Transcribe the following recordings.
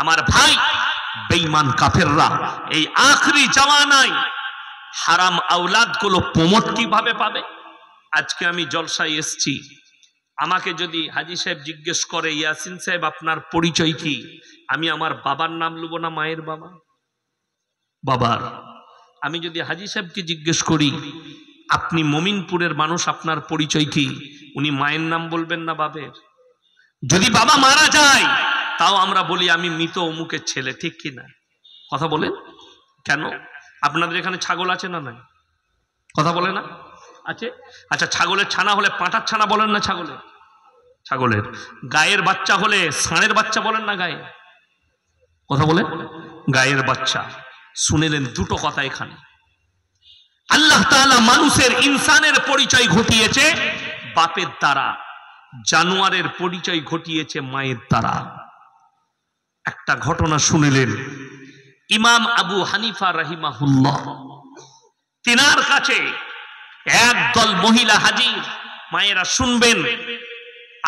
আমার ভাই, বেঈমান কাফেররা এই আখরি জামানায় হারাম আওলাদগুলো প্রমোট কিভাবে পাবে? আজকে আমি জলসায় এসছি, আমাকে যদি হাজী সাহেব জিজ্ঞেস করে, ইয়াসিন সাহেব আপনার পরিচয় কি, আমি আমার বাবার নাম লুব না মায়ের বাবার? আমি যদি হাজী সাহেবকে জিজ্ঞেস করি, আপনি মমিনপুরের মানুষ, আপনার পরিচয় কি, উনি মায়ের নাম বলবেন না বাবের? যদি বাবা মারা যায় তাও আমরা বলি আমি মৃত অমুকের ছেলে, ঠিক কিনা? কথা বলেন কেন? আপনাদের এখানে ছাগল আছে না নাই? কথা বলে না? আছে। আচ্ছা, ছাগলের ছানা হলে পাঁঠার ছানা বলেন না? ছাগলের গায়ের বাচ্চা হলে ষাঁড়ের বাচ্চা বলেন না? গায়ে কথা বলে গায়ের বাচ্চা। শুনেলেন দুটো কথা এখানে। আল্লাহ তাআলা মানুষের, ইনসানের পরিচয় ঘটিয়েছে বাপের দ্বারা, জানোয়ারের পরিচয় ঘটিয়েছে মায়ের দ্বারা। একটা ঘটনা শুনিলেন, ইমাম আবু হানিফা রাহিমাহুল্লাহ, তিনার কাছে একদল মহিলা হাজির। মায়েরা শুনবেন,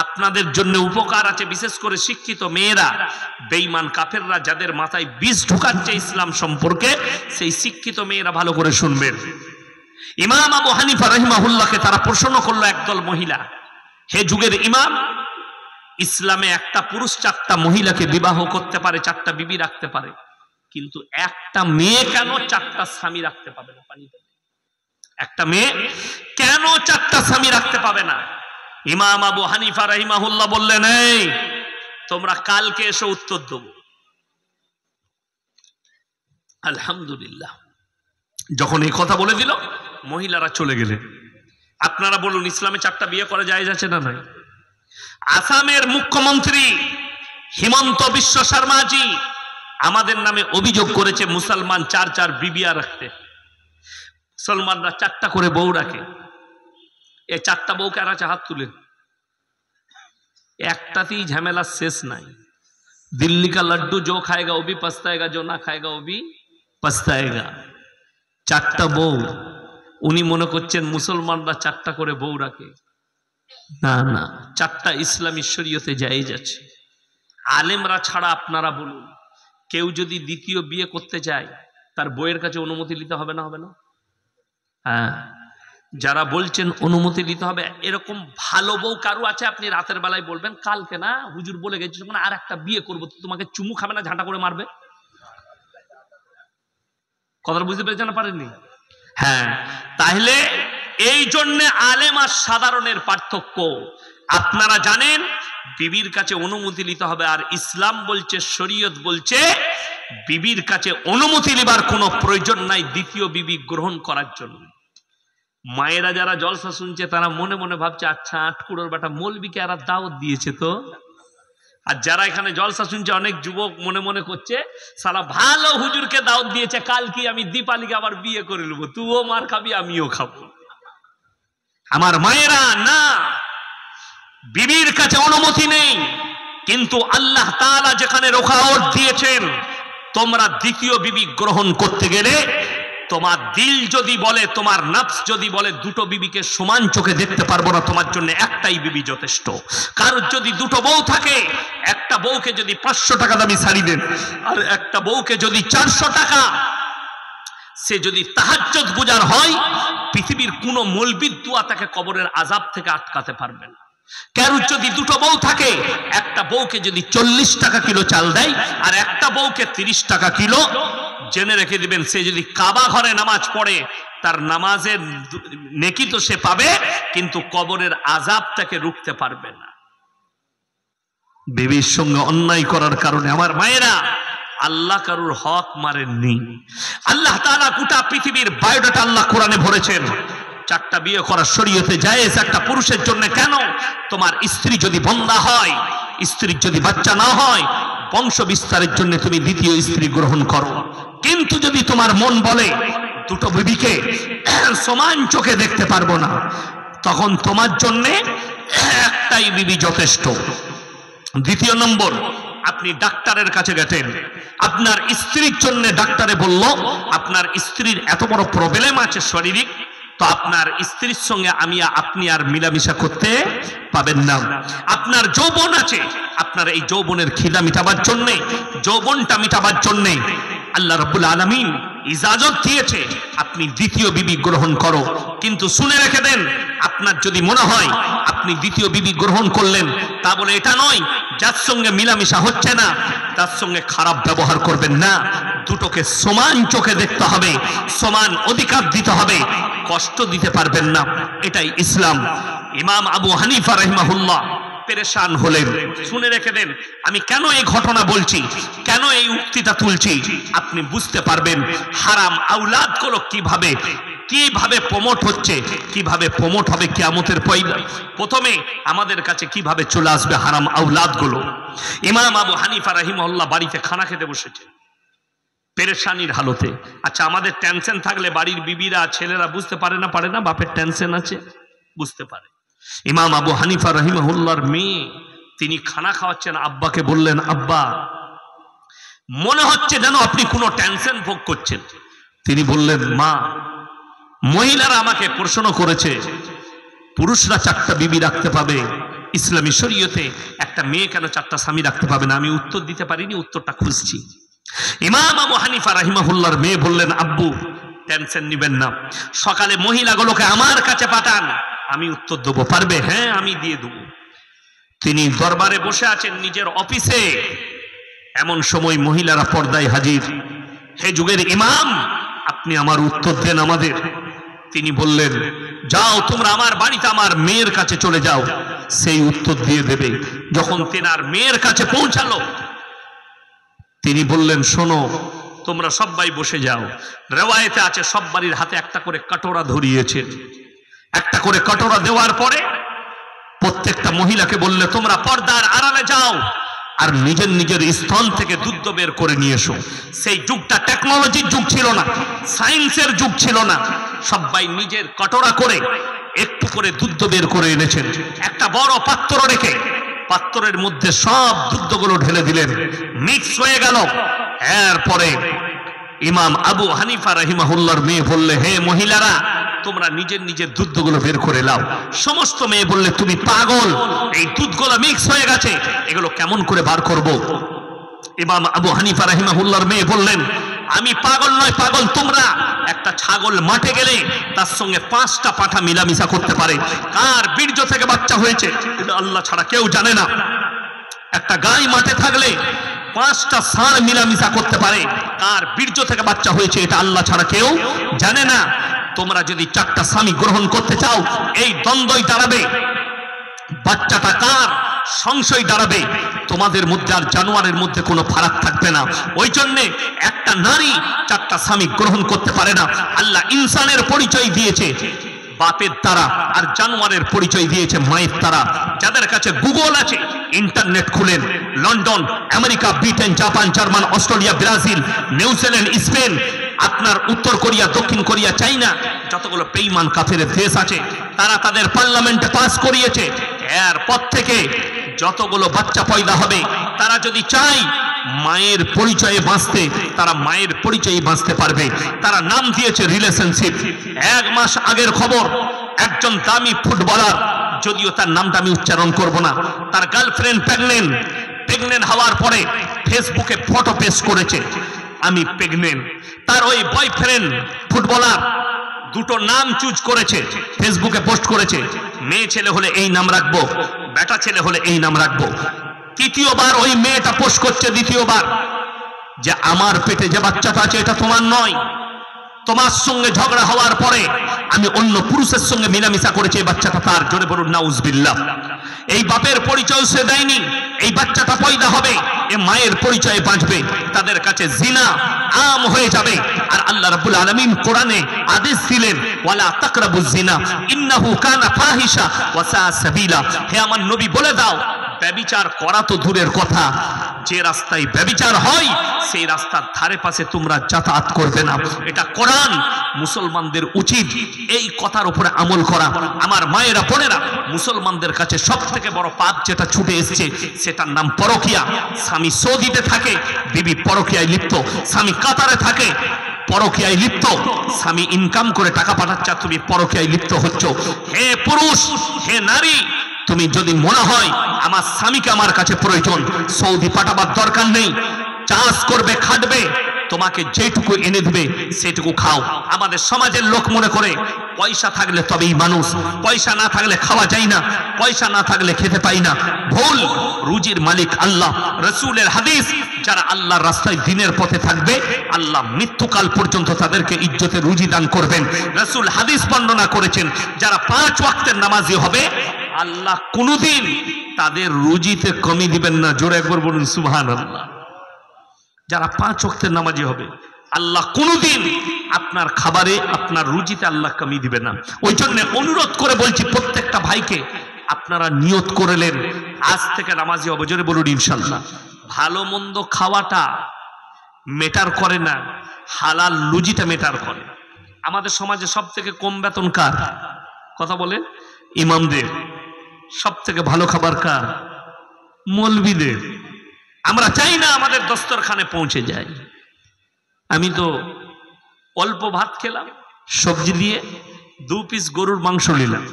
আপনাদের জন্য উপকার আছে, বিশেষ করে শিক্ষিত মেয়েরা। বেঈমান কাফেররা যাদের মাথায় বিষ ঢুকাচ্ছে ইসলাম সম্পর্কে, সেই শিক্ষিত মেয়েরা ভালো করে শুনবেন। ইমাম আবু হানিফা রাহিমাহুল্লাহকে তারা প্রশ্ন করলো, একদল মহিলা, হে যুগের ইমাম, ইসলামে একটা পুরুষ 4টা মহিলাকে বিবাহ করতে পারে, 4টা বিবি রাখতে পারে, কিন্তু একটা মেয়ে কেন 4টা স্বামী রাখতে পাবে না? একটা মেয়ে কেন 4টা স্বামী রাখতে পাবে না? ইমাম আবু হানিফা রাহিমাহুল্লাহ বললেন, এই তোমরা কালকে এসে উত্তর দেবো। আলহামদুলিল্লাহ, যখন এই কথা বলে দিল, মহিলারা চলে গেলেন। আপনারা বলুন, ইসলামে 4টা বিয়ে করা জায়েজ আছে না নাই? আসামের মুখ্যমন্ত্রী হিমন্ত বিশ্ব শর্মাজি আমাদের নামে অভিযোগ করেছে মুসলমান 4 বিবিয়া রাখতে। মুসলমানরা 4টা করে বউ রাখে। এই 4টা বউ কার আছে? হাত তুলেন। একটাতেই ঝামেলা শেষ নাই। দিল্লি কা লাড্ডু জো খায়গা ও ভি পস্তায়েগা, জো না খায়গা ও ভি পস্তায়েগা। 4টা বউ। উনি মনে করছেন মুসলমানরা 4টা করে বউ রাখে। না না, 4টা ইসলামী শরীয়তে জায়েজ আছে। আলেমরা ছাড়া আপনারা বলুন, কেউ যদি দ্বিতীয় বিয়ে করতে চায়, তার বউয়ের কাছে অনুমতি নিতে হবে না? হবে না? হ্যাঁ, যারা বলছেন অনুমতি নিতে হবে, এরকম ভালো বউ কারো আছে? আপনি রাতের বেলায় বলবেন, কালকে না হুজুর বলে গেছে যখন আর একটা বিয়ে করবো, তোমাকে চুমু খাবে না, ঝাঁটা করে মারবে? কথাটা বুঝতে পেরেছেন না? পারেননি? হ্যাঁ, তাহলে এই জন্য আলেম আর সাধারণের পার্থক্য। আপনারা জানেন বিবির কাছে অনুমতি নিতে হবে, আর ইসলাম বলছে, শরীয়ত বলছে বিবির কাছে অনুমতি নেবার কোনো প্রয়োজন নাই দ্বিতীয় বিবি গ্রহণ করার জন্য। মায়েরা যারা জলসা শুনছে তারা মনে মনে ভাবছে, আচ্ছা 8 কুড়োর বেটা মৌলবীকে আর দাওয়াত দিয়েছে তো। আর যারা এখানে জলসা শুনছে, অনেক যুবক মনে মনে করছে, সালা ভালো হুজুরকে দাওয়াত দিয়েছে, কাল কি আমি দীপালিকে আবার বিয়ে করে নেবো, তুইও মার খাবি আমিও খাবো। আমার মায়েরা, না, বিবির কাছে অনুমতি নেই, কিন্তু আল্লাহ তাআলা যেখানে রোখাওয়াত দিয়েছেন, তোমরা দ্বিতীয় বিবি গ্রহণ করতে গেলে তোমার দিল যদি বলে, তোমার নফস যদি বলে 2টো বিবিকে সমান চোখে দেখতে পারবো না, তোমার জন্য একটাই বিবি যথেষ্ট। কারোর যদি 2টো বউ থাকে, একটা বউকে যদি 500 টাকা দামি শাড়ি দেন, আর একটা বউকে যদি 400 টাকা, সে যদি তাহাজ্জুদ গুজার হয়, পৃথিবীর কোনো মৌলবীর দোয়া তাকে কবরের আযাব থেকে আটকাতে পারবে না। কারোর যদি 2টো বউ থাকে, একটা বউকে যদি 40 টাকা কিলো চাল দেয়, আর একটা বউকে 30 টাকা কিলো, জেনে রেখে দিবেন, সে যদি কাবা ঘরে নামাজ পড়ে, তার নামাজের নেকি তো সে পাবে, কিন্তু কবরের আযাব তাকে রুখতে পারবে না। বিবির সঙ্গে অন্যায় করার কারণে আমার মায়েরা, আল্লাহ কারুর হক মারেননি। আল্লাহ তাআলা গোটা পৃথিবীর বায়োডাটা আল্লাহ কোরআনে ভরেছেন। 4টা বিয়ে করা শরীয়তে জায়েজ একটা পুরুষের জন্য। কেন? তোমার স্ত্রী যদি বন্ধা হয়, স্ত্রীর যদি বাচ্চা না হয়, বংশ বিস্তারের জন্য তুমি দ্বিতীয় স্ত্রী গ্রহণ করো। কিন্তু যদি তোমার মন বলে 2টো বিবিকে সমান চোখে দেখতে পারবো না, তখন তোমার জন্য একটাই বিবি যথেষ্ট। দ্বিতীয় নম্বর, আপনি ডাক্তারের কাছে গেছেন, আপনার স্ত্রীর জন্য ডাক্তারে বলল আপনার স্ত্রীর এত বড় প্রবলেম আছে শারীরিক, তো আপনার স্ত্রীর সঙ্গে আপনি আর মিলামিশা করতে পাবেন না। আপনার যৌবন আছে, আপনার এই যৌবনের খিদা মিটাবার জন্যে, যৌবনটা মিটাবার জন্যে আল্লাহ রাব্বুল আলামিন ইজাজত দিয়েছে আপনি দ্বিতীয় বিবি গ্রহণ করো। কিন্তু শুনে রেখে দেন, আপনার যদি মনে হয় আপনি দ্বিতীয় বিবি গ্রহণ করলেন, তা বলে এটা নয় যার সঙ্গে মিলামিশা হচ্ছে না তার সঙ্গে খারাপ ব্যবহার করবেন না। দুটোকে সমান চোখে দেখতে হবে, সমান অধিকার দিতে হবে, কষ্ট দিতে পারবেন না। এটাই ইসলাম। ইমাম আবু হানিফা রাহিমাহুল্লাহ পেরেশান হলেন। শুনে রেখে দেন, আমি কেন এই ঘটনা বলছি, কেন এই উক্তিটা তুলছি, আপনি বুঝতে পারবেন হারাম আওলাদ গুলো কিভাবে প্রমোট হচ্ছে, কিভাবে প্রমোট হবে কিয়ামতের পয়লা। প্রথমে আমাদের কাছে কিভাবে চলে আসবে হারাম আওলাদ গুলো। ইমাম আবু হানিফা রাহিমাহুল্লাহ বাড়িতে খানা খেতে বসেছে পেরেশানির হালতে। আচ্ছা, আমাদের টেনশন থাকলে বাড়ির বিবিরা ছেলেরা বুঝতে পারে না বাপের টেনশন আছে, বুঝতে পারে। ইমাম আবু হানিফা রাহিমাহুল্লাহর মেয়ে, তিনি খানা খাওয়াচ্ছেন, আব্বাকে বললেন, আব্বা মনে হচ্ছে যেন আপনি কোনো টেনশন ভোগ করছেন। তিনি বললেন, মা মহিলারা আমাকে প্রশ্ন করেছে পুরুষরা 4টা বিবি রাখতে পাবে, ইসলামী শরীয়তে একটা মেয়ে কেন 4টা স্বামী রাখতে পাবে না? আমি উত্তর দিতে পারিনি, উত্তরটা খুঁজছি। ইমাম আবু হানিফা রাহিমাহুল্লাহর মেয়ে বললেন, আব্বু টেনশন নিবেন না, সকালে মহিলাগুলোকে আমার কাছে পাঠান, আমি উত্তর দেবো। পারবে? হ্যাঁ, আমি দিয়ে দেবো। তিনি দরবারে বসে আছেন নিজের অফিসে। এমন সময় মহিলারা পর্দায় হাজির। হে যুগের ইমাম, আপনি আমার উত্তর দেন আমাদের। তিনি বললেন, যাও তোমরা আমার বাড়িতে আমার মেয়ের কাছে চলে যাও, সেই উত্তর দিয়ে দেবে। যখন তেনার মেয়ের কাছে পৌঁছালো, তিনি বললেন, শোনো তোমরা সবাই বসে যাও। রেওয়ায়েতে আছে সব বাড়ির হাতে একটা করে কাটোরা ধরিয়েছেন। একটা করে কাটোরা দেওয়ার পরে প্রত্যেকটা মহিলাকে বললে, তোমরা পর্দার আড়ালে যাও আর নিজের নিজের স্তন থেকে দুধ বের করে নিয়ে এসো। সেই যুগটা টেকনোলজির যুগ ছিল না, সায়েন্সের যুগ ছিল না। সবাই নিজের কাটোরা করে একটু করে দুধ বের করে এনেছেন। একটা বড় পাত্র রেখে পাত্রের মধ্যে সব দুধগুলো ঢেলে দিলেন, মিক্স হয়ে গেল। এরপরে ইমাম আবু হানিফা রাহিমাহুল্লাহর মেয়ে বললে, হে মহিলারা, তোমরা নিজের নিজের দুধগুলো বের করে লাও। সমস্ত মেয়ে বললে, তুমি পাগল, এই দুধগুলো মিক্স হয়ে গেছে, এগুলো কেমন করে বার করব? ইমাম আবু হানিফা রাহিমাহুল্লাহর মেয়ে বললেন, আমি পাগল নয়, পাগল তোমরা। একটা ছাগল মাঠে গেলে তার সঙ্গে 5টা পাঠা মিলামিশা করতে পারে। কার বীর্য থেকে বাচ্চা হয়েছে এটা আল্লাহ ছাড়া কেউ জানে না। একটা গাই মাঠে থাকলে 5টা ষাঁড় মিলামিশা করতে পারে। কার বীর্য থেকে বাচ্চা হয়েছে এটা আল্লাহ ছাড়া কেউ জানে না। তোমরা যদি 4টা স্বামী গ্রহণ করতে চাও, এই দ্বন্দ্বই দাঁড়াবে, বাচ্চাটা কার সংশয় দাঁড়াবে। তোমাদের মধ্যে আর জানোয়ারের মধ্যে কোনো ফারাক থাকবে না। ওই জন্যে একটা নারী 4টা স্বামী গ্রহণ করতে পারে না। আল্লাহ ইনসানের পরিচয় দিয়েছে বাপের দ্বারা, আর জানোয়ারের পরিচয় দিয়েছে মায়ের দ্বারা। যাদের কাছে গুগল আছে, ইন্টারনেট খুলেন, London, America, Britain, Japan, German, Australia, Brazil, New Zealand, Spain, আপনার উত্তর কোরিয়া, দক্ষিণ কোরিয়া, চাইনা, যতগুলো বেঈমান কাফের দেশ আছে, তারা তাদের পার্লামেন্টে পাস করিয়েছে। এরপর থেকে যতগুলো বাচ্চা পয়দা হবে, তারা যদি চায় মায়ের পরিচয়ে বাঁচতে, তারা মায়ের পরিচয়ে বাঁচতে পারবে। তারা নাম দিয়েছে রিলেশনশিপ। 1 মাস আগের খবর, একজন দামি ফুটবলার, যদিও তার নামটা আমি উচ্চারণ করব না, তার গার্লফ্রেন্ড প্রেগনেন্ট হওয়ার পরে ফেসবুকে ফটো পেস্ট করেছে, আমি প্রেগনেন্ট। তার ওই বয়ফ্রেন্ড ফুটবলার 2টো নাম চুজ করেছে, ফেসবুকে পোস্ট করেছে, মেয়ে ছেলে হলে এই নাম রাখবো, বেটা ছেলে হলে এই নাম রাখবো। তৃতীয়বার ওই মেয়েটা পোস্ট করছে, দ্বিতীয়বার, যে আমার পেটে যে বাচ্চাটা আছে এটা তোমার নয়। তোমার সঙ্গে ঝগড়া হওয়ার পরে আমি অন্য পুরুষের সঙ্গে মিলামিশা করেছি, এই বাচ্চাটা তার। জোরে বলুন নাউজুবিল্লাহ। এই বাপের পরিচয় সে দেয়নি, এই বাচ্চাটা পয়দা হবে, এ মায়ের পরিচয়ে বাঁচবে। তাদের কাছে জিনা আম হয়ে যাবে। আর আল্লাহ রাব্বুল আলামিন কোরআনে আদেশ দিলেন, ওয়ালা তাকরাবুজ জিনা ইন্নাহু কানা ফাহিশা ওয়া সাআ সাবিলা। হে আমার নবী বলে দাও, ব্যভিচার করা তো দূরের কথা, যে রাস্তায় ব্যভিচার হয় সেই রাস্তার ধারে পাশে তোমরা যাতায়াত করবে না। এটা কোরআন। মুসলমানদের উচিত এই কথার উপরে আমল করা। আমার মায়েরা বোনেরা, মুসলমানদের কাছে সব থেকে বড় পাপ যেটা ছুটে এসেছে সেটার নাম পরকিয়া। স্বামী সৌদিতে থাকে, বিবি পরকিয়ায় লিপ্ত। স্বামী কাতারে থাকে, পরকিয়ায় লিপ্ত। স্বামী ইনকাম করে টাকা পাঠাচ্ছে, তুমি পরকিয়ায় লিপ্ত হচ্ছ। হে পুরুষ, হে নারী, তুমি যদি মনে হয় আমার স্বামীকে আমার কাছে প্রয়োজন, সৌদি পাঠাবার দরকার নেই, চাষ করবে, খাটবে, তোমাকে যেটুকু এনে দেবে সেটুকু খাও। আমাদের সমাজের লোক মনে করে পয়সা থাকলে তবেই মানুষ, পয়সা না থাকলে খাওয়া যায় না, পয়সা না থাকলে খেতে পাই না। ভুল। রুজির মালিক আল্লাহ। রাসূলের হাদিস, যারা আল্লাহর রাস্তায় দিনের পথে থাকবে আল্লাহ মৃত্যুকাল পর্যন্ত তাদেরকে ইজ্জতে রুজি দান করবেন। রাসূল হাদিস বর্ণনা করেছেন, যারা 5 ওয়াক্তের নামাজি হবে আল্লাহ কোনোদিন তাদের রুজিতে কমি দিবেন না। জোরে একবার বলুন সুবহানাল্লাহ। যারা 5 ওয়াক্তের নামাজি হবে আল্লাহ কোনোদিন আপনার খাবারে, আপনার রুজিতে আল্লাহ কমি দিবে না। ওই জন্য অনুরোধ করে বলছি প্রত্যেকটা ভাইকে, আপনারা নিয়ত করলেন আজ থেকে নামাজি হবে, জোরে বলুন ইনশাআল্লাহ। ভালো মন্দ খাওয়াটা মেটার করে না, হালাল রুজিটা মেটার করে। আমাদের সমাজে সব থেকে কম বেতন কার? কথা বলেন। ইমামদের। সব থেকে ভালো খাবার কার? মৌলবীদের। আমরা চাই না আমাদের দস্তরখানে পৌঁছে যায়। আমি তো অল্প ভাত খেলাম, সবজি দিয়ে 2 পিস গরুর মাংস নিলাম।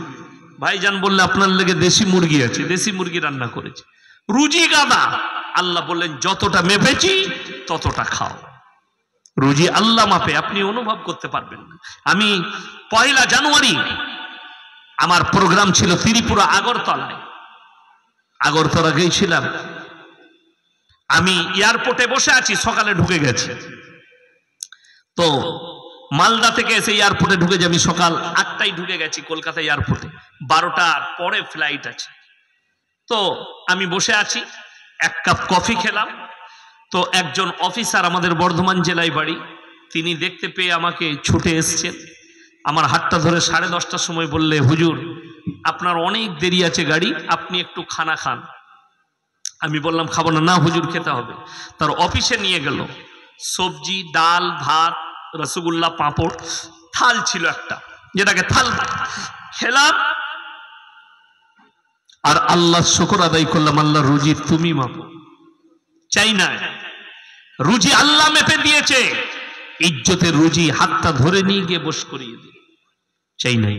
ভাইজান বললে আপনার লেগে দেশি মুরগি আছে, দেশি মুরগি রান্না করেছে। রুজি গাদা। আল্লাহ বললেন যতটা মেপেছি ততটা খাও। রুজি আল্লাহ মাপে, আপনি অনুভব করতে পারবেন না। আমি 1 জানুয়ারি আমার প্রোগ্রাম ছিল ত্রিপুরা আগরতলায়। আগরতলা গিয়েছিলাম। আমি এয়ারপোর্টে বসে আছি, সকালে ঢুকে গেছি। তো মালদা থেকে এসে এয়ারপোর্টে ঢুকে আমি সকাল 8টায় ঢুকে গেছি কলকাতা এয়ারপোর্টে। 12টার পরে ফ্লাইট আছে। তো আমি বসে আছি, 1 কাপ কফি খেলাম। তো একজন অফিসার, আমাদের বর্ধমান জেলায় বাড়ি, তিনি দেখতে পেয়ে আমাকে ছুটে এসছেন। আমার হাতটা ধরে 10:30টার সময় বললে, হুজুর আপনার অনেক দেরি আছে গাড়ি, আপনি একটু খানা খান। আমি বললাম খাবো না। না হুজুর খেতে হবে। তার অফিসে নিয়ে গেল। সবজি, ডাল, ভাত, রসগোল্লা, পাঁপড়, থাল ছিল একটা, যেটাকে থাল খেলাম। আর আল্লাহ শুকর আদায় করলাম, আল্লাহ রুজি তুমি মাপো। চাই না, রুজি আল্লাহ মেপে দিয়েছে। ইজ্জতের রুজি হাতটা ধরে নিয়ে গিয়ে বস করিয়ে দিই। চাই নাই।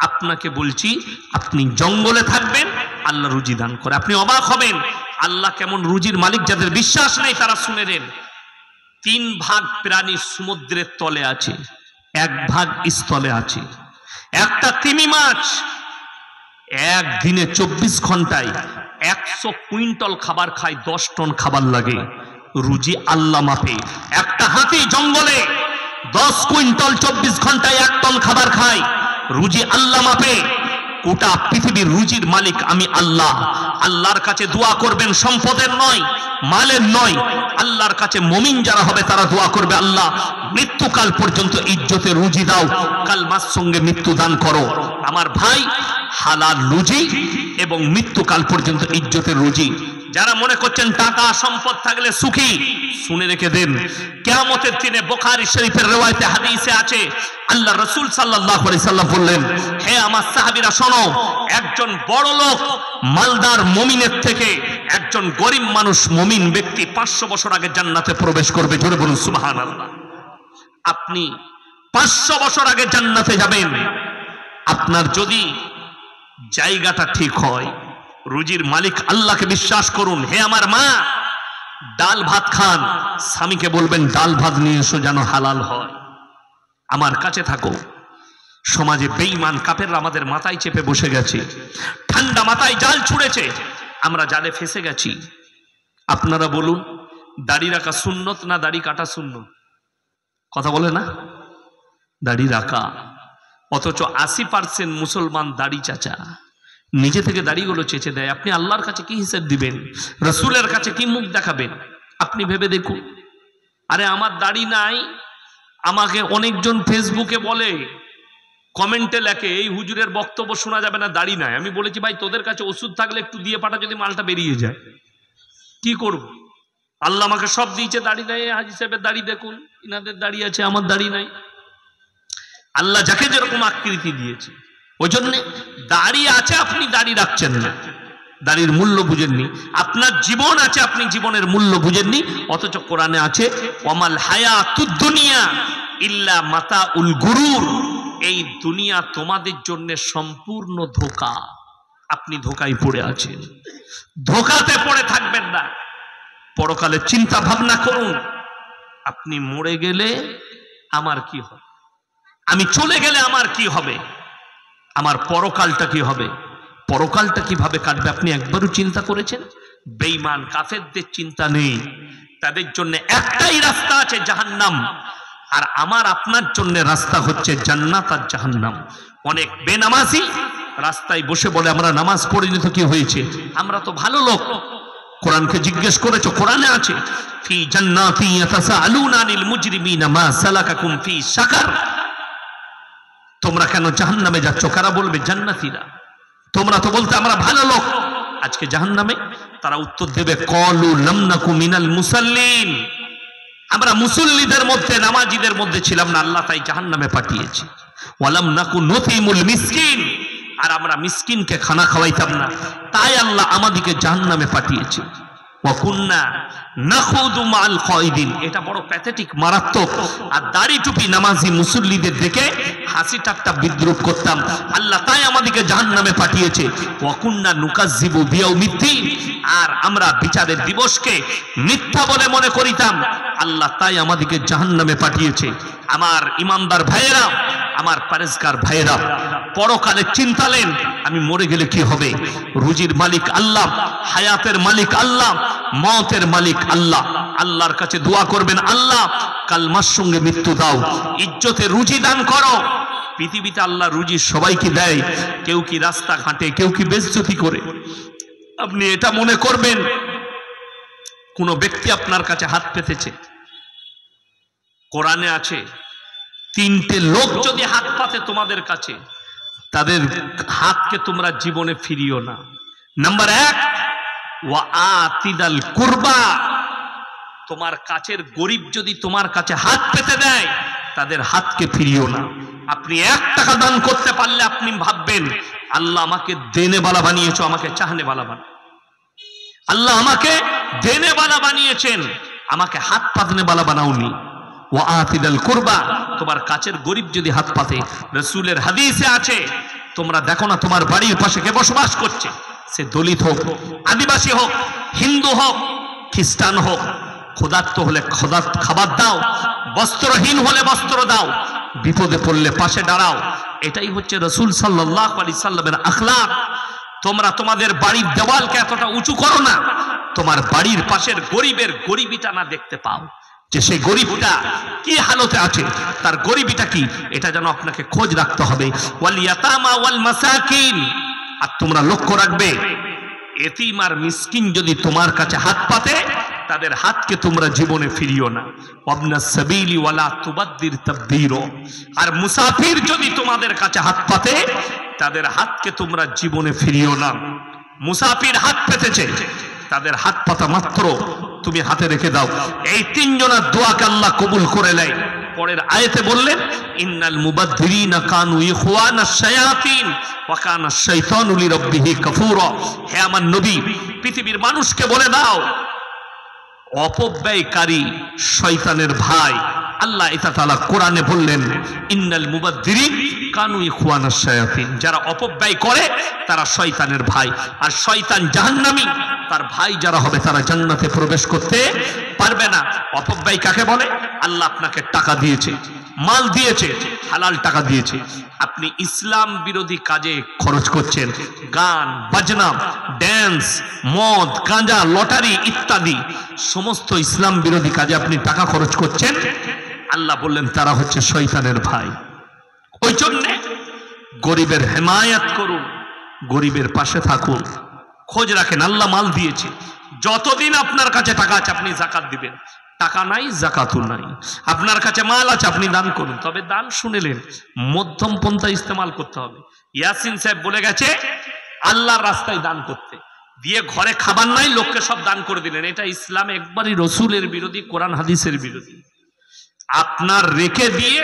আপনাকে বলছি, আপনি জঙ্গলে থাকবেন, আল্লাহ রুজি দান করে। আপনি অবাক হবেন আল্লাহ কেমন রুজির মালিক। যাদের বিশ্বাস নেই তারা শুনে নেন। 3 ভাগ প্রাণী সমুদ্রের তলে আছে, 1 ভাগ স্থলে আছে। একটা তিমি মাছ একদিনে 24 ঘন্টায় 100 কুইন্টাল খাবার খায়, 10 টন খাবার লাগে। রুজি আল্লাহ মাপে। একটা হাতি জঙ্গলে 10 কুইন্টাল 24 ঘন্টায় 1 টন খাবার খায়। রুজি আল্লাহ মাপে। গোটা পৃথিবীর রুজির মালিক আমি আল্লাহ। আল্লাহর কাছে দোয়া করবেন, সম্পদের নয়, মালের নয়। আল্লাহর কাছে মুমিন যারা হবে তারা দোয়া করবে, আল্লাহ মৃত্যুকাল পর্যন্ত ইজ্জতে রুজি দাও, কালমার সঙ্গে মৃত্যু দান করো। আমার ভাই, হালাল রুজি এবং মৃত্যুকাল পর্যন্ত ইজ্জতের রুজি। যারা মনে করছেন টাকা সম্পদ থাকলে সুখী, শুনে রেখে দেন, কিয়ামতের দিনে বুখারী শরীফের riwayate হাদিসে আছে, আল্লাহ রাসূল সাল্লাল্লাহু আলাইহি সাল্লাম বললেন, হে আমার সাহাবীরা শোনো, একজন বড় লোক মালদার মুমিনের থেকে একজন গরিব মানুষ মুমিন ব্যক্তি 500 বছর আগে জান্নাতে প্রবেশ করবে। জোরে বলুন সুবহানাল্লাহ। আপনি 500 বছর আগে জান্নাতে যাবেন। আপনার যদি জায়গাটা ঠিক হয়, রুজির মালিক আল্লাহকে বিশ্বাস করুন। হে আমার মা, ডাল ভাত খান, স্বামীকে বলবেন ডাল ভাত নিয়ে এসো যেন হালাল হয়। আমার কাছে থাকো। সমাজে বেঈমান কাফেররা আমাদের মাথায় চেপে বসে গেছে, ঠান্ডা মাথায় জাল ছুঁড়েছে, আমরা জালে ফেসে গেছি। আপনারা বলুন, দাড়ি রাখা সুন্নত না দাড়ি কাটা সুন্নত? কথা বলে না? দাড়ি রাখা। অথচ 80% মুসলমান দাড়ি চাচা, নিজে থেকে দাড়িগুলো চেঁচে দেয়। আপনি আল্লাহর কাছে কি হিসাব দিবেন? রাসূলের কাছে কি মুখ দেখাবেন? আপনি ভেবে দেখুন। আরে আমার দাড়ি নাই, আমাকে অনেকজন ফেসবুকে বলে, কমেন্টে লেখে, এই হুজুরের বক্তব্য শোনা যাবে না, দাড়ি নাই। আমি বলেছি ভাই তোদের কাছে ওষুধ থাকলে একটু দিয়ে পাঠা, যদি মালটা বেরিয়ে যায় কি করব? আল্লাহ আমাকে সব দিয়েছে, দাড়ি নাই। হাজী সাহেবের দাড়ি দেখুন, ইনাদের দাড়ি আছে, আমার দাড়ি নাই। আল্লাহ যাকে যেরকম আকৃতি দিয়েছে, ওই জন্যে দাড়ি আছে, আপনি দাড়ি রাখছেন না, দাড়ির মূল্য বুঝেননি। আপনার জীবন আছে, আপনি জীবনের মূল্য বুঝেননি। অথচ কোরআনে আছে, ওয়ামাল হায়াতুদ দুনিয়া ইল্লা মাতাউল গুরুর, এই দুনিয়া তোমাদের জন্য সম্পূর্ণ ধোঁকা। আপনি ধোকায় পড়ে আছেন। ধোকাতে পড়ে থাকবেন না, পরকালে চিন্তা ভাবনা করুন। আপনি মরে গেলে আমার কি হবে, আমি চলে গেলে আমার কি হবে, আমার পরকালটা কি হবে, পরকালটা কিভাবে কাটবে, আপনি একবারও চিন্তা করেছেন? বেঈমান কাফেরদের চিন্তা নেই, তাদের জন্য একটাই রাস্তা আছে, জাহান্নাম। আর আমার আপনার জন্য রাস্তা হচ্ছে জান্নাত আর জাহান্নাম। অনেক বেনামাজি রাস্তায় বসে বলে আমরা নামাজ পড়িনি তো কি হয়েছে, আমরা তো ভালো লোক। কোরআনকে জিজ্ঞেস করেছো, কোরআনে আছে ফি জান্নাতি ইয়াতাসাআলুনা আনিল মুজরিমিনা মা সালাকাকুম ফি সাকার। তোমরা কেন জাহান্নামে যাচ্ছ? কারা বলবে? জান্নাতীরা। তোমরা তো বলতে আমরা ভালো লোক, আজকে জাহান্নামে। তারা উত্তর দেবে ক্বালু লাম নাকু মিনাল মুসাল্লিন, আমরা মুসল্লিদের মধ্যে, নামাজীদের মধ্যে ছিলাম না, আল্লাহ তাই জাহান্নামে পাঠিয়েছে। ওয়ালাম নাকু নুতিমুল মিসকিন, আর আমরা মিসকিনকে খানা খাওয়াইতাম না, তাই আল্লাহ আমাদেরকে জাহান্নামে পাঠিয়েছে। ওয়া কুন্না নাখুদু মাল কায়দিন, এটা বড় প্যাথেটিক, মারাত্মক। আর দাড়ি টুপি নামাজি মুসল্লিদের দেখে হাসি ঠাট্টা বিদ্রুপ করতাম, আল্লাহ তাই আমাদেরকে জাহান্নামে পাঠিয়েছে। ওয়া কুন্না নুকাজ্জিবু বিয়াউমিদ্দিন, আর আমরা বিচারের দিবসকে মিথ্যা বলে মনে করিতাম, আল্লাহ তাই আমাদেরকে জাহান্নামে পাঠিয়েছে। আমার ইমানদার ভাইয়েরা, আমার পরেজগার ভাইয়েরা, পরকালে চিন্তা নেন আমি মরে গেলে কি হবে। রুজির মালিক আল্লাহ, হায়াতের মালিক আল্লাহ, মওতের মালিক আল্লাহ। আল্লাহর কাছে দোয়া করবেন, আল্লাহ কালমার সঙ্গে মৃত্যু দাও, ইজ্জতে রুজি দান করো। পৃথিবীতে আল্লাহ রুজি সবাইকে দেয়, কেউ কি রাস্তা ঘাটে, কেউ কি বেইজ্জতি করে। আপনি এটা মনে করবেন কোন ব্যক্তি আপনার কাছে হাত পেতেছে, কোরআনে আছে তিনটে লোক যদি হাত পাতে তোমাদের কাছে, তাদের হাতকে তোমরা জীবনে ফিরিও না। নাম্বার 1, ওয়া আতিদাল কুরবা, তোমার কাছের গরিব যদি তোমার কাছে হাত পেতে দেয়, তাদের হাতকে ফিরিও না। আপনি 1 টাকা দান করতে পারলে আপনি ভাববেন আল্লাহ আমাকে দেনেওয়ালা বানিয়েছো, আমাকে চাহনেওয়ালা বানিয়েছো। আল্লাহ আমাকে দেনেওয়ালা বানিয়েছেন, আমাকে হাত পাতনেওয়ালা বানাওনি। ওয়া আতিদাল কুরবা, তোমার কাছের গরিব যদি হাত পাতে, রাসূলের হাদিসে আছে, তোমরা দেখো না তোমার বাড়ির পাশে কে বসবাস করছে, সে দলিত হোক, আদিবাসী হোক, হিন্দু হোক, খ্রিস্টান হোক, ক্ষুধার্ত হলে খাবার দাও, বস্ত্রহীন হলে বস্ত্র দাও, বিপদে পড়লে পাশে দাঁড়াও। এটাই হচ্ছে রাসূল সাল্লাল্লাহু আলাইহি সাল্লামের আখলাক। তোমরা তোমাদের বাড়ির দেওয়ালকে এতটা উঁচু করো না, তোমার বাড়ির পাশের গরিবের গরিবিটা না দেখতে পাও, যে সেই গরিবটা কি হালতে আছে, তার গরিবিটা কি, এটা যেন আপনাকে খোঁজ রাখতে হবে। ওয়াল ইয়াতামা ওয়াল মাসাকিন, আর তোমরা লক্ষ্য রাখবে এতিম আর মিসকিন যদি তোমার কাছে হাত পাতে, তাদের হাতকে তোমরা জীবনে ফিরিও না। ওয়াবনাস সাবিলি ওয়ালা তুবাদ্দির তাবদীর, আর মুসাফির যদি তোমাদের কাছে হাত পাতে, তাদের হাতকে তোমরা জীবনে ফিরিও না। মুসাফির হাত পেতেছে, তাদের হাত পাতা মাত্র তুমি হাতে রেখে দাও। এই 3 জনের দোয়াকে আল্লাহ কবুল করে নেয়। পরের আয়াতে বললেন ইন্নাল মুবাদদিরিনা কানু ইখওয়ানাশ শায়াতিন ওয়া কানা আশ-শাইতানু লিরাব্বিহি কাফুরা। হে আমার নবী, পৃথিবীর মানুষকে বলে দাও অপব্যয়কারী শয়তানের ভাই। আল্লাহ তাআলা কোরআনে বললেন ইন্নাল মুবাদদিরিন কানু ইখওয়ানাশ শায়াতিন, যারা অপব্যয় করে তারা শয়তানের ভাই, আর শয়তান জাহান্নামী, তার ভাই যারা হবে তারা জান্নাতে প্রবেশ করতে পারবে না। অপব্যয় কাকে বলে? আল্লাহ আপনাকে টাকা দিয়েছে, মাল দিয়েছে, হালাল টাকা দিয়েছে, আপনি ইসলাম বিরোধী কাজে খরচ করছেন, গান বাজনা, ড্যান্স, মদ, গাঁজা, লটারি ইত্যাদি সমস্ত ইসলাম বিরোধী কাজে আপনি টাকা খরচ করছেন। আল্লাহ বললেন তারা হচ্ছে শয়তানের ভাই। ওই জন্যে গরিবের হেমায়াত করুন, গরিবের পাশে থাকুন, খোঁজ রাখেন। আল্লাহ মাল দিয়েছে, যতদিন আপনার কাছে টাকা আছে আপনি যাকাত দিবেন, টাকা নাই যাকাতও নাই। আপনার কাছে মাল আছে আপনি দান করুন, তবে দান শুনেলেন মধ্যম পন্থা ইস্তেমাল করতে হবে। ইয়াসিন সাহেব বলে গেছে আল্লাহর রাস্তায় দান করতে, দিয়ে ঘরে খাবার নাই, লোককে সব দান করে দিলেন, এটা ইসলাম একবারই রসুলের বিরোধী, কোরআন হাদিসের বিরোধী। আপনার রেখে দিয়ে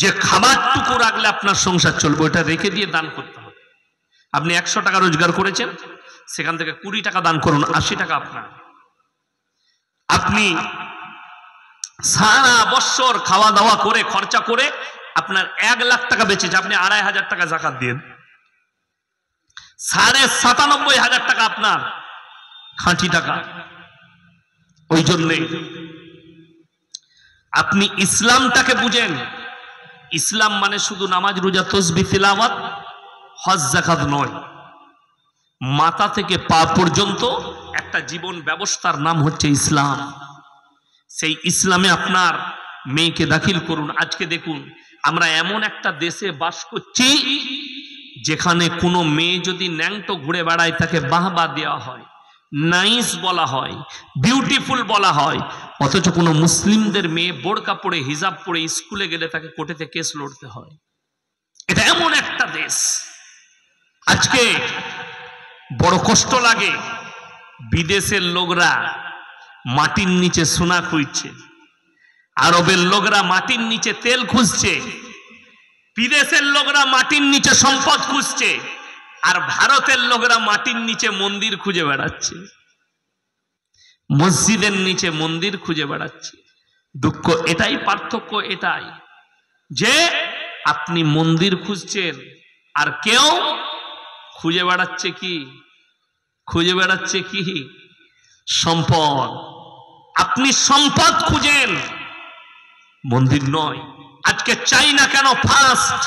যে খাবারটুকু রাখলে আপনার সংসার চলবে, ওটা রেখে দিয়ে দান করতে হবে। আপনি 100 টাকা রোজগার করেছেন, সেখান থেকে 20 টাকা দান করুন, 80 টাকা আপনার। আপনি সারা বছর খাওয়া দাওয়া করে খরচা করে আপনার 1 লাখ টাকা বেঁচেছে, আপনি 2,500 টাকা যাকাত দিন। ৯৭,৫০০ টাকা আপনার খাঁটি টাকা। ওই জন্যে আপনি ইসলামটাকে বুঝেন। ইসলাম মানে শুধু নামাজ রোজা তসবিহ তিলাওয়াত হজ যাকাত নয়, মাথা থেকে পা পর্যন্ত একটা জীবন ব্যবস্থার নাম হচ্ছে ইসলাম। সেই ইসলামে আপনার মেয়েকে দাখিল করুন। আজকে দেখুন, আমরা এমন একটা দেশে বাস করছি যেখানে কোনো মেয়ে যদি ন্যাংটো ঘুরে বেড়ায় তাকে বাহবা দেওয়া হয়, নাইস বলা হয়, বিউটিফুল বলা হয়, অথচ কোনো মুসলিমদের মেয়ে বোরকা পরে হিজাব পরে স্কুলে গেলে তাকে কোর্টেতে কেস লড়তে হয়। এটা এমন একটা দেশ। আজকে বড় কষ্ট লাগে, বিদেশের লোকরা মাটির নিচে সোনা খুঁজছে, আরবের লোকরা মাটির নিচে তেল খুঁজছে, বিদেশের লোকরা মাটির নিচে সম্পদ খুঁজছে, আর ভারতের লোকরা মাটির নিচে মন্দির খুঁজে বেড়াচ্ছে, মসজিদের নিচে মন্দির খুঁজে বেড়াচ্ছে। দুঃখ এটাই, পার্থক্য এটাই যে আপনি মন্দির খুঁজছেন আর কেউ খুঁজে বেড়াচ্ছে কি? খুঁজে বেড়াচ্ছে কি? সম্পদ। আপনি সম্পদ খুঁজেন, মন্দির নয়। আজকে চাইনা কেন ফার্স্ট?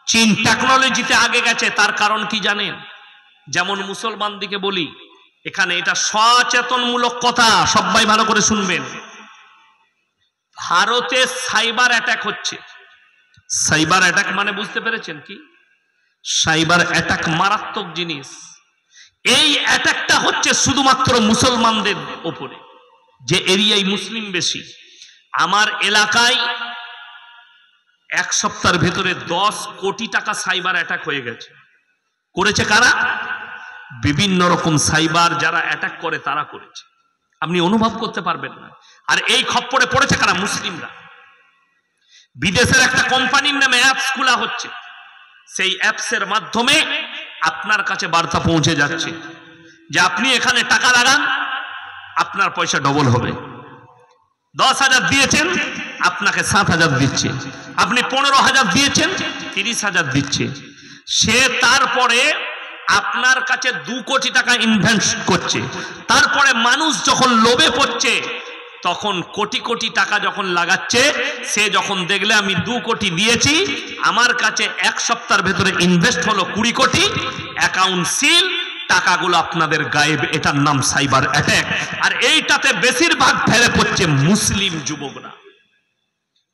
চীন টেকনোলজিতে আগে গেছে, তার কারণ কি জানেন? যেমন মুসলমানদিকে বলি, এখানে এটা সচেতনমূলক কথা, সবাই ভালো করে শুনবেন। ভারতে সাইবার অ্যাটাক হচ্ছে। সাইবার অ্যাটাক মানে বুঝতে পেরেছেন কি? সাইবার অ্যাটাক মারাত্মক জিনিস। এই অ্যাটাকটা হচ্ছে শুধুমাত্র মুসলমানদের ওপরে, যে এরিয়ায় মুসলিম বেশি। আমার এলাকায় এক সপ্তাহের ভেতরে 10 কোটি টাকা সাইবার অ্যাটাক হয়ে গেছে। করেছে কারা? বিভিন্ন রকম সাইবার যারা অ্যাটাক করে তারা করেছে, আপনি অনুভব করতে পারবেন না। আর এই খপ্পরে পড়েছে কারা? মুসলিমরা। বিদেশের একটা কোম্পানির নামে অ্যাপস খোলা হচ্ছে, সেই অ্যাপসের মাধ্যমে আপনার কাছে বার্তা পৌঁছে যাচ্ছে যে আপনি এখানে টাকা লাগান, আপনার পয়সা ডবল হবে। 10,000 দিয়েছেন, আপনাকে 7,000 দিচ্ছে। আপনি 15,000 দিয়েছেন, 30,000 দিচ্ছে। সে তারপরে আপনার কাছে 2 কোটি টাকা ইনভেস্ট করছে। তারপরে মানুষ যখন লোভে পড়ছে, তখন কোটি কোটি টাকা যখন লাগাচ্ছে, সে যখন দেখলে আমি 2 কোটি দিয়েছি, আমার কাছে এক সপ্তাহের ভেতরে ইনভেস্ট হলো 20 কোটি, অ্যাকাউন্ট সিল, টাকাগুলো আপনাদের গায়েব। এটার নাম সাইবার অ্যাটাক। আর এইটাতে বেশিরভাগ ফেলে পড়ছে মুসলিম যুবকরা।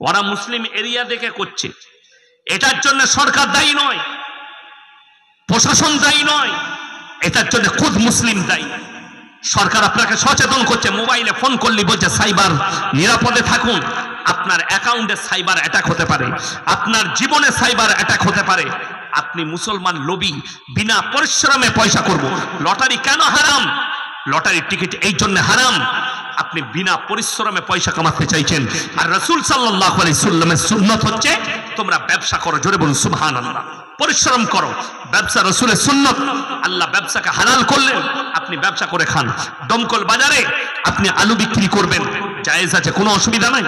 ওরা মুসলিম এরিয়া দেখে করছে। এটার জন্য সরকার দায়ী নয়, প্রশাসন দায়ী নয়, এটার জন্য খুদ মুসলিম দায়ী। সরকার আপনাকে সচেতন করছে, মোবাইলে ফোন করলে বলছে সাইবার নিরাপদে থাকুন। আপনার অ্যাকাউন্টে সাইবার অ্যাটাক হতে পারে, আপনার জীবনে সাইবার অ্যাটাক হতে পারে। আপনি মুসলমান লোভী, বিনা পরিশ্রমে পয়সা করব। লটারি কেন হারাম? লটারির টিকিট এই জন্য হারাম, আপনি বিনা পরিশ্রমে পয়সা কামাতে চাইছেন। আর রাসূল সাল্লাল্লাহু আলাইহি সাল্লামের সুন্নাত হচ্ছে তোমরা ব্যবসা করো। জোরে বলুন সুবহানাল্লাহ। পরিশ্রম করো, ব্যবসা রাসূলের সুন্নাত। আল্লাহ ব্যবসাকে হালাল করলেন, আপনি ব্যবসা করে খান। দমকল বাজারে আপনি আলু বিক্রি করবেন, জায়েজ আছে, কোনো অসুবিধা নাই।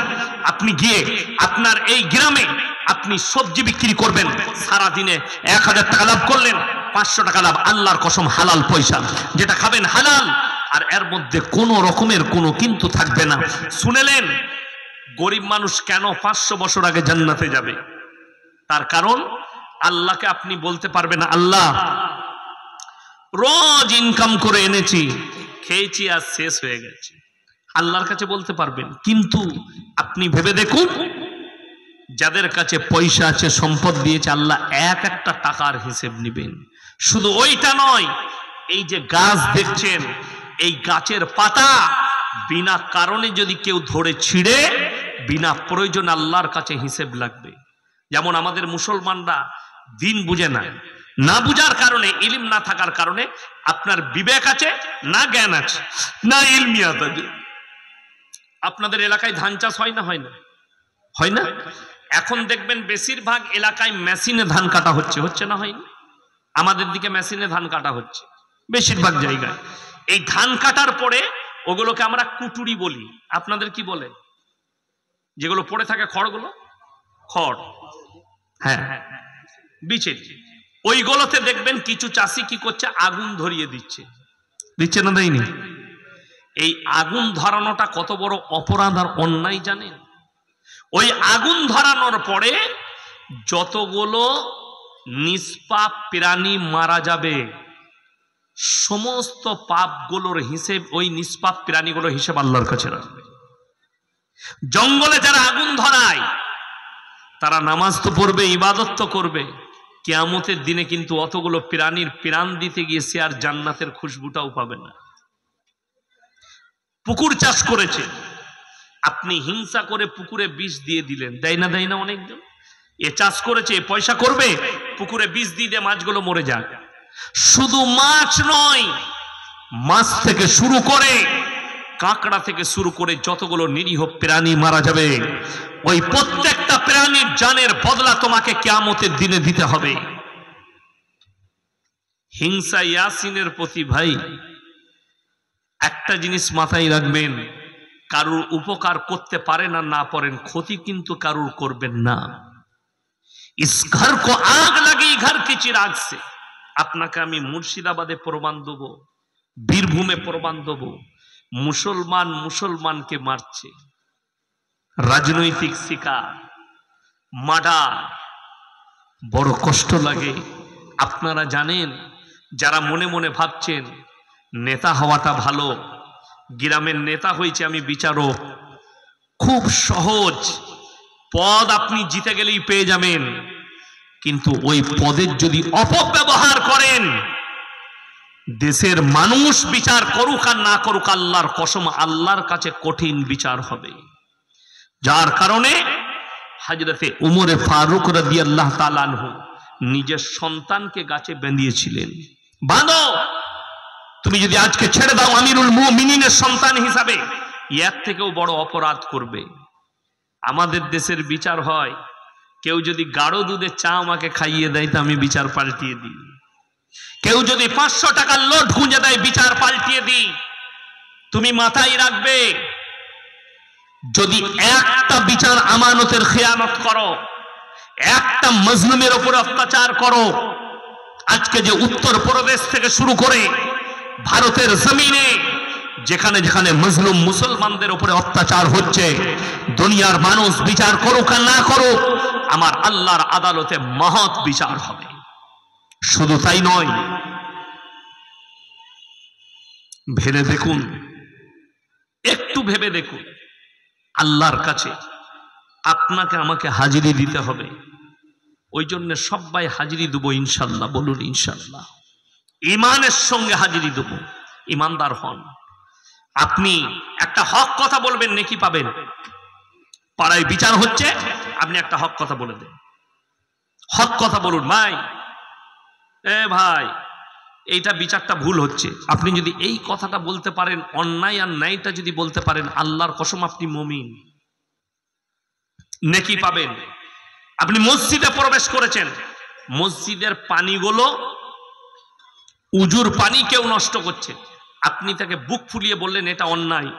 আপনি গিয়ে আপনার এই গ্রামে আপনি সবজি বিক্রি করবেন, সারা দিনে 1000 টাকা লাভ করলেন, 500 টাকা লাভ। আল্লাহর কসম হালাল পয়সা, যেটা খাবেন হালাল, আর এর মধ্যে কোনো রকমের কোনো কিন্তু থাকবে না। শুনেলেন গরিব মানুষ কেন 500 বছর আগে জান্নাতে যাবে? তার কারণ আল্লাহকে আপনি বলতে পারবেন না, আল্লাহ রোজ ইনকাম করে এনেছি, খেয়েছি আর শেষ হয়ে গেছে। আল্লাহর কাছে বলতে পারবেন। কিন্তু আপনি ভেবে দেখুন, যাদের কাছে পয়সা আছে, সম্পদ দিয়েছে, আল্লাহ এক একটা টাকার হিসেব নেবেন। শুধু ওইটা নয়, এই যে গাছ দেখছেন, এই গাছের পাতা বিনা কারণে যদি কেউ ধরে ছিঁড়ে, বিনা প্রয়োজন আল্লাহর কাছে হিসেব লাগবে। যেমন আমাদের মুসলমানরা দিন বুঝে না, না বুঝার কারণে, ইলম না থাকার কারণে, আপনার বিবেক আছে না, জ্ঞান আছে না, ইলমিয়াত আছে। আপনাদের এলাকায় ধান চাষ হয় না? হয় না? হয় না? এখন দেখবেন বেশিরভাগ এলাকায় মেশিনে ধান কাটা হচ্ছে, হচ্ছে না? হয়নি? আমাদের দিকে মেশিনে ধান কাটা হচ্ছে বেশিরভাগ জায়গায়। এই ধান কাটার পরে ওগুলোকে আমরা কুটুরি বলি। আপনাদের কি বলে? যেগুলো পড়ে থাকে খড়গুলো, খড়, হ্যাঁ, বিচে, ওইগুলোতে দেখবেন কিছু চাষি কি করছে, আগুন ধরিয়ে দিচ্ছে, দিচ্ছে না দেয়নি? এই আগুন ধরানোটা কত বড় অপরাধ আর অন্যায় জানেন? ওই আগুন ধরানোর পরে যতগুলো নিষ্পাপ প্রাণী মারা যাবে, সমস্ত পাপগুলোর হিসেব ওই নিষ্পাপ প্রাণীগুলোর হিসেব আল্লাহর কাছে রাখবে। জঙ্গলে যারা আগুন ধরায় তারা নামাজ তো পড়বে, ইবাদত তো করবে, কিয়ামতের দিনে কিন্তু অতগুলো প্রাণীর প্রাণ দিতে গিয়ে সে আর জান্নাতের খুশবুটাও পাবে না। পুকুর চাষ করেছে, আপনি হিংসা করে পুকুরে বিষ দিয়ে দিলেন, দেয় না দেয় না? অনেকজন এ চাষ করেছে, পয়সা করবে, পুকুরে বিষ দিয়ে মাছগুলো মরে যাক। শুধু মাছ নয়, মাছ থেকে শুরু করে কাঁকড়া থেকে শুরু করে যতগুলো নিরীহ প্রাণী মারা যাবে, ওই প্রত্যেকটা প্রাণীর জানের বদলা তোমাকে কিয়ামতের দিনে দিতে হবে। হিংসা ইয়াসিনের প্রতি ভাই একটা জিনিস মাথায় রাখবেন, কারুর উপকার করতে পারেন আর না পারেন, ক্ষতি কিন্তু কারুর করবেন না। ইস ঘর কো আগ লাগি ঘর কি চিরাগ সে। আপনাকে আমি মুর্শিদাবাদে প্রমাণ দেবো, বীরভূমে প্রমাণ দেবো, মুসলমান মুসলমানকে মারছে, রাজনৈতিক শিকার, মার্ডার, বড় কষ্ট লাগে। আপনারা জানেন, যারা মনে মনে ভাবছেন নেতা হওয়াটা ভালো, গ্রামের নেতা হয়েছে আমি বিচারক, খুব সহজ পদ, আপনি জিতে গেলেই পেয়ে যাবেন, কিন্তু ওই পদের যদি অপব্যবহার করেন, দেশের মানুষ বিচার করুক আর না করুক, আল্লাহর কসম আল্লাহর কাছে কঠিন বিচার হবে। যার কারণে হযরতে উমরে ফারুক রাদিয়াল্লাহু তাআলা আনহু নিজের সন্তানকে গাছে বেঁধিয়েছিলেন, বাঁধো, তুমি যদি আজকে ছেড়ে দাও আমিরুল মুমিনিনের সন্তান হিসাবে এর থেকেও বড় অপরাধ করবে। আমাদের দেশের বিচার হয়, কেউ যদি গাঢ় দুধে চা আমাকে খাইয়ে দেয় তো আমি বিচার পাল্টিয়ে দিই, কেউ যদি 500 টাকার লোট গুঁজে দেয় বিচার পাল্টিয়ে দিই। তুমি মাথায় রাখবে, যদি একটা বিচার আমানতের খেয়ানত করো, একটা মজলুমের উপর অত্যাচার করো, আজকে যে উত্তরপ্রদেশ থেকে শুরু করে ভারতের জমিনে যেখানে যেখানে মজলুম মুসলমানদের উপরে অত্যাচার হচ্ছে, দুনিয়ার মানুষ বিচার করুক আর না করুক, আমার আল্লাহর আদালতে মহৎ বিচার হবে। শুধু তাই নয়, ভেবে দেখুন, একটু ভেবে দেখুন, আল্লাহর কাছে আপনাকে আমাকে হাজিরি দিতে হবে। ওই জন্য সবাই হাজিরি দেবো ইনশাল্লাহ, বলুন ইনশাল্লাহ। ইমানের সঙ্গে হাজিরি দেব, ইমানদার হন। আপনি একটা হক কথা বলবেন, নেকি পাবেন। পাড়ায় বিচার হচ্ছে, আপনি একটা হক কথা বলে দেন, হক কথা বলুন, ভাই এ ভাই এইটা বিচারটা ভুল হচ্ছে, আপনি যদি এই কথাটা বলতে পারেন, অন্যায় আর ন্যায়টা যদি বলতে পারেন, আল্লাহর কসম আপনি মুমিন, নেকি পাবেন। আপনি মসজিদে প্রবেশ করেছেন, মসজিদের পানিগুলো উজুর পানি কেউ নষ্ট করছে, আপনি তাকে বুক ফুলিয়ে বললেন এটা অন্যায়,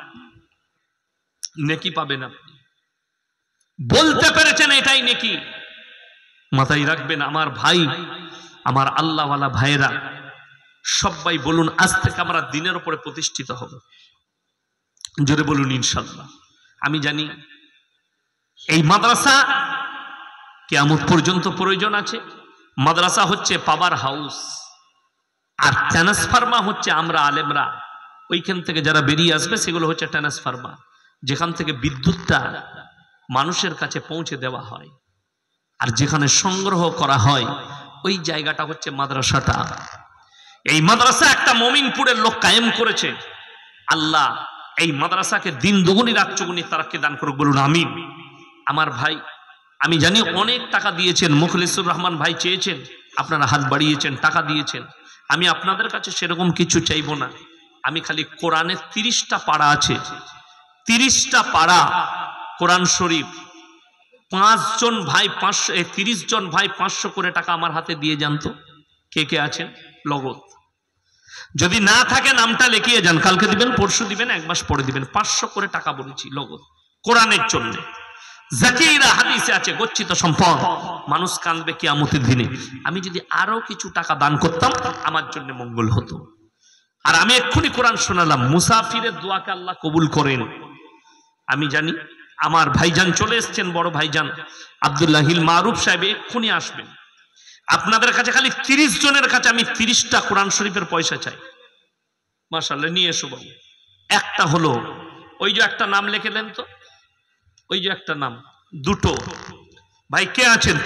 নেকি পাবেন। আপনি বলতে পেরেছেন, এটাই নেকি। মাথায় রাখবেন আমার ভাই, আমার আল্লাহওয়ালা ভাইরা, সবাই বলুন আজ থেকে আমরা দিনের উপরে প্রতিষ্ঠিত হব, জোরে বলুন ইনশাআল্লাহ। আমি জানি এই মাদ্রাসা কিয়ামত পর্যন্ত প্রয়োজন আছে। মাদ্রাসা হচ্ছে পাওয়ার হাউস, আর ট্রান্সফার্মার হচ্ছে আমরা আলেমরা, ওইখান থেকে যারা বেরিয়ে আসবে সেগুলো হচ্ছে ট্রান্সফার্মার, যেখান থেকে বিদ্যুৎটা মানুষের কাছে পৌঁছে দেওয়া হয়, আর যেখানে সংগ্রহ করা হয় ওই জায়গাটা হচ্ছে মাদ্রাসাটা। এই মাদ্রাসা একটা মমিনপুরের লোক কায়েম করেছে, আল্লাহ এই মাদ্রাসাকে দিন দুগুনি রাত চৌগুনি তারাক্কি দান করুক, বলুন আমিন। আমার ভাই, আমি জানি অনেক টাকা দিয়েছেন, মুখলিসুর রহমান ভাই চেয়েছেন, আপনারা হাত বাড়িয়েছেন, টাকা দিয়েছেন, আমি আপনাদের কাছে সেরকম কিছু চাইবো না। আমি খালি কোরআনের 30টা পাড়া আছে, 30টা পাড়া কোরআন শরীফ, 5 জন ভাই 30 জন ভাই 500 করে টাকা আমার হাতে দিয়ে যান তো, কে কে আছেন লগত? যদি না থাকে নামটা লিখিয়ে যান, কালকে দিবেন, পরশু দিবেন, 1 মাস পরে দিবেন, 500 করে টাকা বলেছি লগত কোরআনের জন্য। জাকিরা হাদিসে আছে গচ্ছিত সম্পদ, মানুষ কাঁদবে কিয়ামতের দিনে। আমি যদি আরো কিছু টাকা দান করতাম আমার জন্য মঙ্গল হতো। আর আমি এক্ষুনি কোরআন শোনালাম, মুসাফিরের দোয়াকে আল্লাহ কবুল করেন। আমি জানি আমার ভাইজান চলে এসছেন, বড় ভাইজান আব্দুল্লাহিল মারুফ সাহেব এক্ষুনি আসবেন। আপনাদের কাছে খালি 30 জনের কাছে আমি 30টা কোরআন শরীফের পয়সা চাই। মাশাআল্লাহ, নিয়ে এসো বাবু। একটা হলো ওই যে একটা নাম লিখে দেন তো, ওই যে একটা নাম, দুটো ভাই কে আছেন?